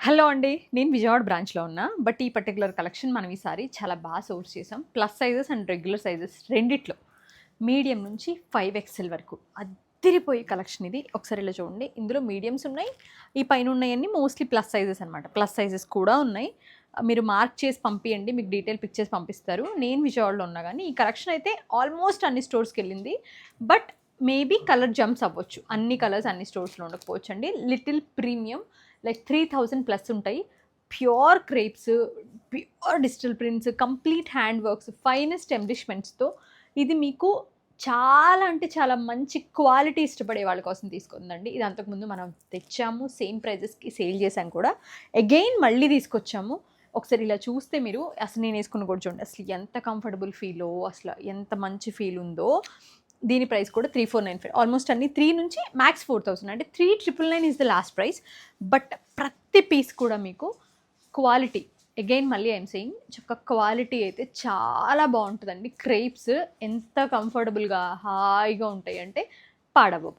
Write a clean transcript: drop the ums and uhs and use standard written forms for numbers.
Hello అండి. నేను విజయవాడ బ్రాంచ్‌లో ఉన్నా. బట్ ఈ పర్టిక్యులర్ కలెక్షన్ మనం ఈసారి చాలా సోర్స్ చేసాం. Plus sizes and regular sizes రెండిట్లో. మీడియం నుంచి 5XL వరకు. అద్దిరిపోయే కలెక్షన్ ఇది. ఒకసారి ఇలా చూడండి. ఇందులో మీడియమ్స్ ఉన్నాయి. ఈ పైన ఉన్నయన్నీ మోస్ట్‌లీ ప్లస్ సైజెస్ అనమాట. ప్లస్ సైజెస్ కూడా ఉన్నాయి. మీరు మార్క్ చేసి పంపియండి. మీకు డీటెయిల్ పిక్చర్స్ పంపిస్తారు. నేను విజయవాడలో ఉన్నా గానీ ఈ కలెక్షన్ అయితే ఆల్మోస్ట్ అన్ని స్టోర్స్‌కెళ్ళింది. బట్ మేబీ కలర్ జంప్స్ అవ్వచ్చు. అన్ని కలర్స్ అన్ని స్టోర్స్‌లో ఉండకపోవచ్చండి. లిటిల్ ప్రీమియం లైక్ 3000 ప్లస్ ఉంటాయి. Pure crepes, pure digital prints, complete hand works, finest ఎంరిష్మెంట్స్తో ఇది మీకు చాలా అంటే చాలా మంచి క్వాలిటీ ఇష్టపడే వాళ్ళ కోసం తీసుకుందండి. ఇది అంతకుముందు మనం తెచ్చాము, సేమ్ ప్రైజెస్కి సేల్ చేసాం కూడా. అగైన్ మళ్ళీ తీసుకొచ్చాము. ఒకసారి ఇలా చూస్తే మీరు అసలు నేను వేసుకున్న కూడా చూడండి. అసలు ఎంత కంఫర్టబుల్ ఫీలో, అసలు ఎంత మంచి ఫీల్ ఉందో. దీని ప్రైస్ కూడా 3495. ఆల్మోస్ట్ అన్ని 3 నుంచి మ్యాక్స్ 4000 అంటే 3999 is the last price. But ప్రతి పీస్ కూడా మీకు క్వాలిటీ, అగైన్ మళ్ళీ ఐఎమ్ సెయింగ్ క్వాలిటీ అయితే చాలా బాగుంటుందండి. క్రేప్స్ ఎంత కంఫర్టబుల్గా హాయిగా ఉంటాయి అంటే పాడవు.